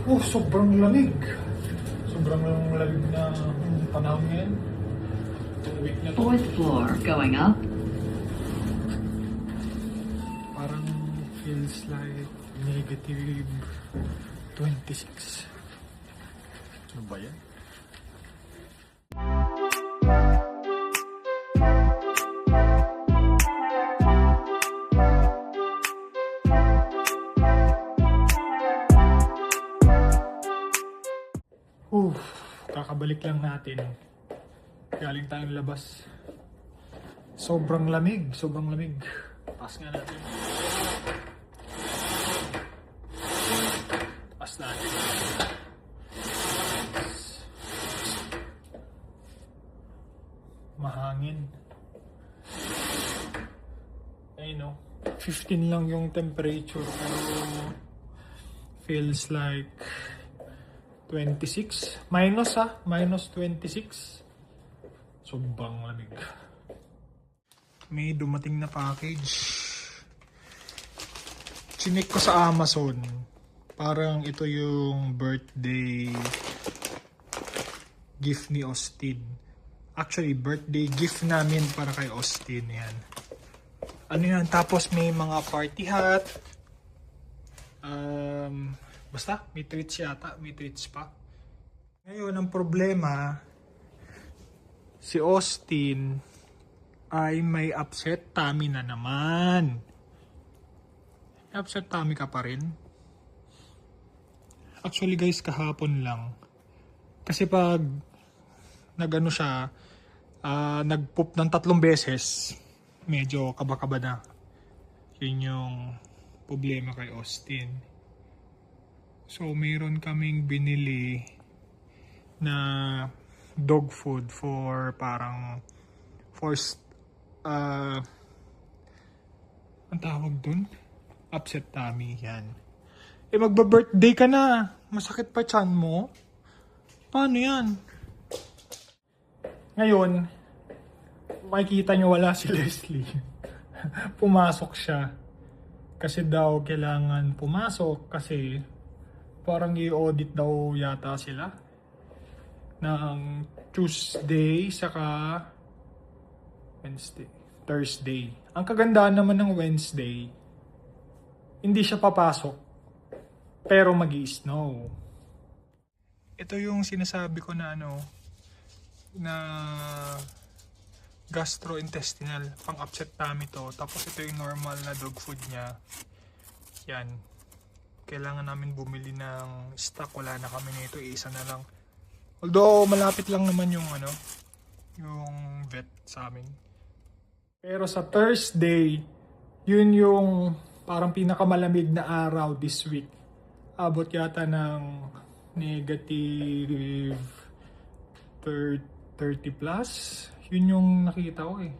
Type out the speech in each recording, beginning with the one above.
Oh, sobrang lamig. Sobrang lamig na panahon ngayon. Itong week na to. Fourth floor, going up. Parang feels like negative 26. Ano ba yan? Kakabalik lang natin. Galing tayong labas. Sobrang lamig. Sobrang lamig. Taas nga natin. Taas natin. Mahangin. Ayun no. 15 lang yung temperature. Pero feels like 26. Minus minus 26. Sobrang lamig. May dumating na package. Chinek ko sa Amazon. Parang ito yung birthday gift ni Austin. Actually, birthday gift namin para kay Austin. Yan. Ano yan? Tapos may mga party hat. Basta, may treats yata. May treats pa. Ngayon, ang problema, si Austin ay may upset tummy na naman. May upset tummy ka pa rin? Actually guys, kahapon lang. Kasi pag nag-ano siya, nag-poop ng 3 beses, medyo kaba-kaba na. Yun yung problema kay Austin. So, mayroon kaming binili na dog food for parang ang tawag dun? Upset tummy, yan. Magba-birthday ka na. Masakit pa tiyan mo. Paano yan? Ngayon, makikita nyo wala si Leslie. Pumasok siya. Kasi daw kailangan pumasok kasi parang i-audit daw yata sila ng Tuesday saka Wednesday, Thursday. Ang kagandahan naman ng Wednesday, hindi siya papasok pero magi-snow. Ito yung sinasabi ko na na gastrointestinal, pang-upset tummy to. Tapos ito yung normal na dog food niya. Yan. Kailangan namin bumili ng stock. Wala na kami nito. Isa na lang. Although malapit lang naman yung yung vet sa amin. Pero sa Thursday, yun yung parang pinakamalamig na araw this week. Abot yata ng negative 30 plus. Yun yung nakita ko eh.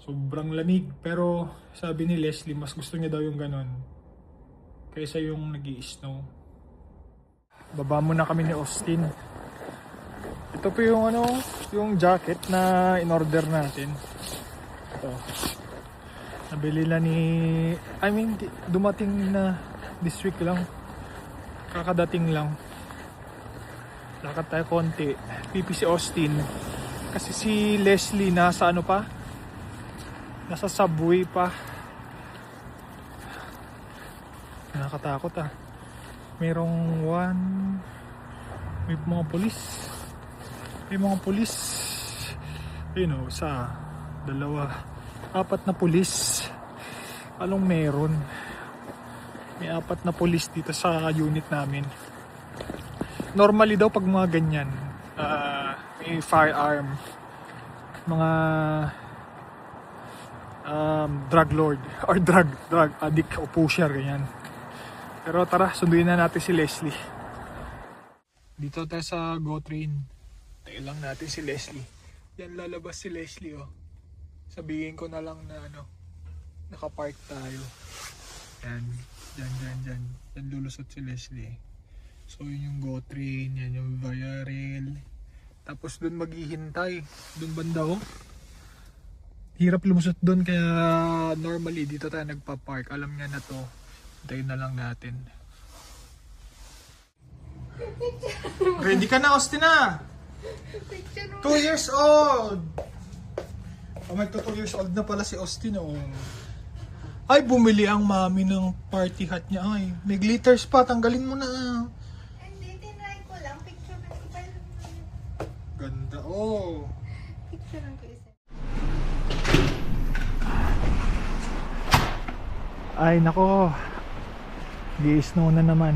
Sobrang lamig. Pero sabi ni Leslie, mas gusto niya daw yung ganon kaysa yung nag-i-snow. Baba muna kami ni Austin. Ito po yung yung jacket na in-order natin. Ito. Nabili na dumating na this week lang. Kakadating lang. Lakad tayo konti. Pipi si Austin. Kasi si Leslie nasa nasa subway pa. Nakakatakot Merong may mga pulis. May mga pulis. Isa, 2, 4 na pulis. Anong meron? May 4 na pulis dito sa unit namin. Normally daw pag mga ganyan, may firearm, mga drug lord or drug addict o pusher, ganyan. Pero tara, sunduin na natin si Leslie. Dito tayo sa Go Train. Tayo lang natin si Leslie. Yan, lalabas si Leslie Sabihin ko na lang na nakapark tayo. Yan, dyan lulusot si Leslie. So yun yung Go Train, yan yung Via Rail. Tapos dun maghihintay. Dun banda hirap lumusot dun, kaya normally dito tayo nagpa-park. Alam niya na to. Hintayin na lang natin. Ready ka na, Austin na? Picture mo. 2 years old! Oh, magto 2 years old na pala si Austin, oh. Ay, bumili ang mami ng party hat niya. Ay, may glitters pa. Tanggalin mo na. Hindi, tinry ko lang. Picture mo. Ganda, oh. Picture ko isa. Ay, nako. Di-snow na naman.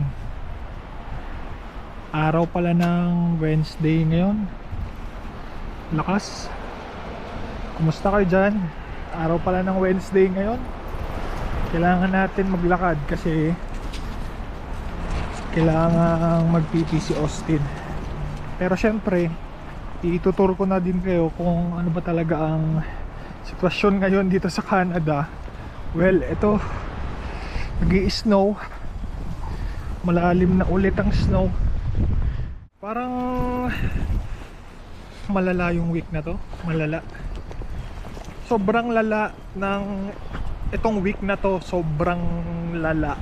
Araw pala ng Wednesday ngayon. Lakas. Kumusta kayo dyan? Araw pala ng Wednesday ngayon. Kailangan natin maglakad kasi kailangan magpipi si Austin. Pero syempre, itutur ko na din kayo kung ano ba talaga ang sitwasyon ngayon dito sa Canada. Well, ito, nag-i-snow. Malalim na ulit ang snow. Parang malala yung week na to. Malala. Sobrang lala ng itong week na to. Sobrang lala.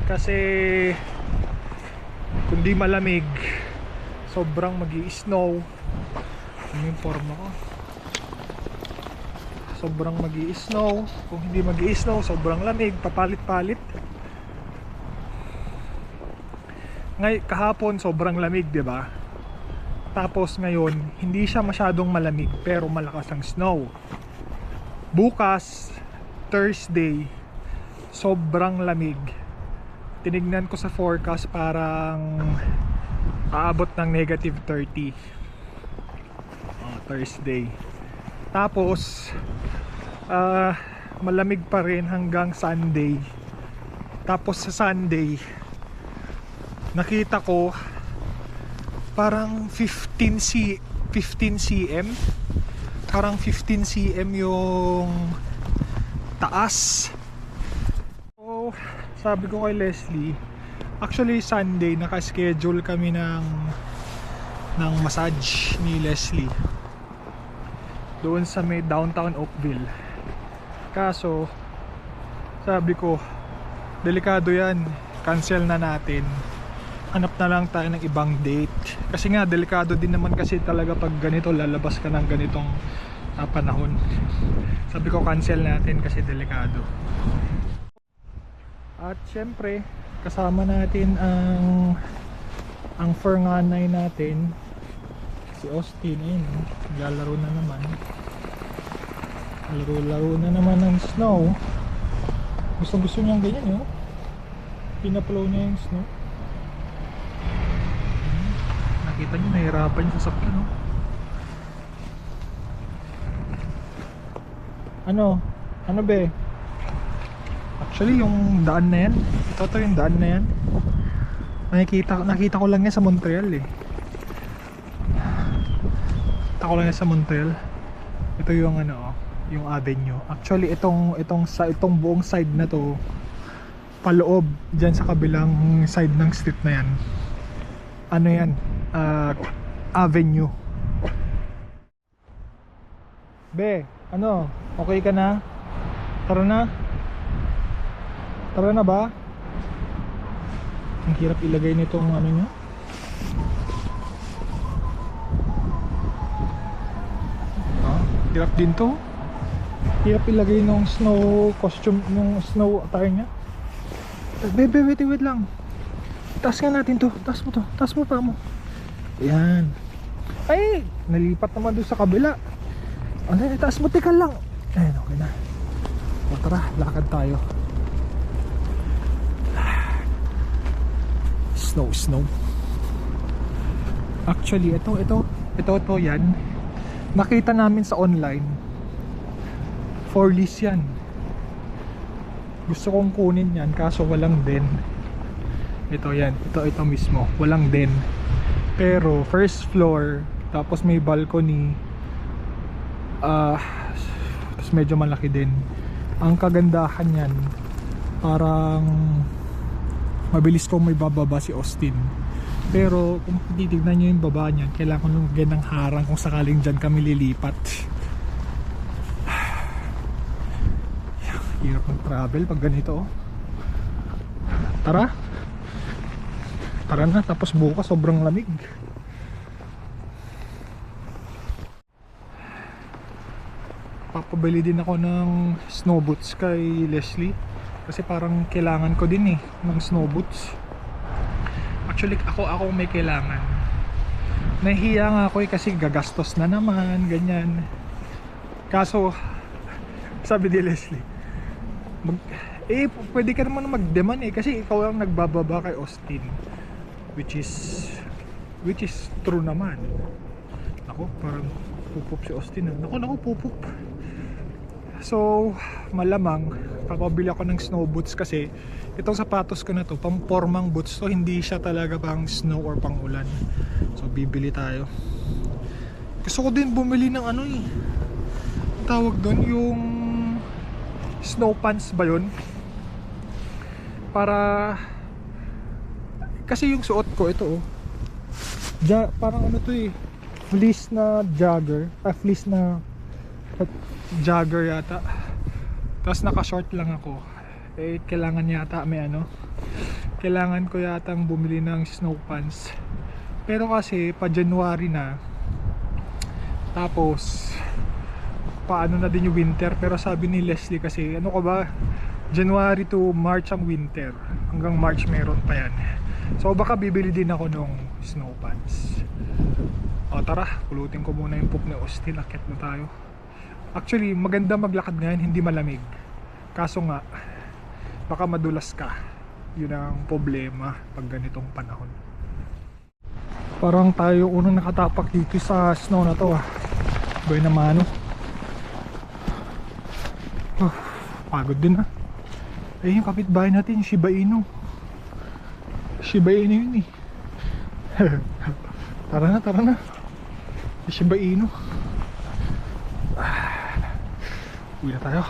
Kasi kung di malamig, sobrang magi-snow. Ano yung forma ko? Sobrang magi-snow. Kung hindi magi-snow, sobrang lamig. Papalit-palit. Ngay kahapon sobrang lamig, 'di ba? Tapos ngayon, hindi siya masyadong malamig pero malakas ang snow. Bukas, Thursday, sobrang lamig. Tinignan ko sa forecast, parang aabot ng -30. Thursday. Tapos malamig pa rin hanggang Sunday. Tapos sa Sunday, nakita ko parang 15 cm, parang 15 cm yung taas. So sabi ko kay Leslie, actually Sunday naka-schedule kami ng massage ni Leslie doon sa may downtown Oakville. Kaso sabi ko, delikado yan, cancel na natin, hanap na lang tayo ng ibang date. Kasi nga delikado din naman kasi talaga pag ganito, lalabas ka ng ganitong panahon. Sabi ko cancel natin kasi delikado. At syempre kasama natin ang fernanay natin, si Austin. Ayun, naglalaro na naman, laro na naman ng snow. Gusto niyang ganyan, yun. Pinaplow niya yung snow. Nakita niyo, nahirapan yung sasakyan, no? Ano be? Actually yung daan na yan, ito yung daan na yan, nakita ko lang yan sa Montreal eh. Nakita ko lang yan sa Montreal. Ito yung yung avenue. Actually itong buong side na to, paloob dyan sa kabilang side ng street na yan, yan, avenue. Be, okay ka na? Tara na ba? Ang hirap ilagay nitong nyo. Hirap din to. Hirap ilagay nung snow costume, nung snow attire nya. Bebe, wait lang. Taas nga natin to. Taas mo pa mo. Ayan. Ay, nalipat naman doon sa kabila. Taas mo, tika lang. Ayan, okay na. O tara, lakad tayo. Snow. Actually, ito yan. Nakita namin sa online. For lease yan. Gusto kong kunin yan kaso walang den. Ito yan, ito mismo, walang den. Pero first floor, tapos may balcony. Tapos medyo malaki din. Ang kagandahan yan, parang mabilis kong may bababa si Austin. Pero kung titignan nyo yung baba niyan, kailangan nung ganang harang kung sakaling dyan kami lilipat. Hirap ng travel pag ganito. Tara, Tara na, tapos bukas sobrang lamig. Papabili din ako ng snow boots kay Leslie kasi parang kailangan ko din ng snow boots. Actually ako may kailangan. Nahihiya nga ako kasi gagastos na naman, ganyan. Kaso sabi ni Leslie, pwede ka naman mag-demand kasi ikaw ang nagbababa kay Austin, which is true naman. Ako parang pupup si Austin. Naku pupup. So malamang papabili ako ng snow boots kasi itong sapatos ko na to pang formang boots to, hindi siya talaga pang snow or pang ulan. So bibili tayo. Gusto ko din bumili ng tawag doon, yung snow pants ba yun? Para kasi yung suot ko ito parang fleece na jogger, fleece na jogger yata, tapos naka short lang ako. Kailangan yata kailangan ko yatang bumili ng snow pants, pero kasi pa January na, tapos paano na din yung winter. Pero sabi ni Leslie kasi January to March ang winter, hanggang March meron pa yan. So baka bibili din ako ng snow pants. Tara, pulutin ko muna yung poop ni Austin. Akit na tayo. Actually maganda maglakad ngayon, hindi malamig. Kaso nga baka madulas ka. Yun ang problema pag ganitong panahon. Parang tayo unang nakatapak dito sa snow na to Boy naman pagod din yung kapitbahay natin, Shiba Inu yun Tara na Shiba Inu. Uwi na tayo.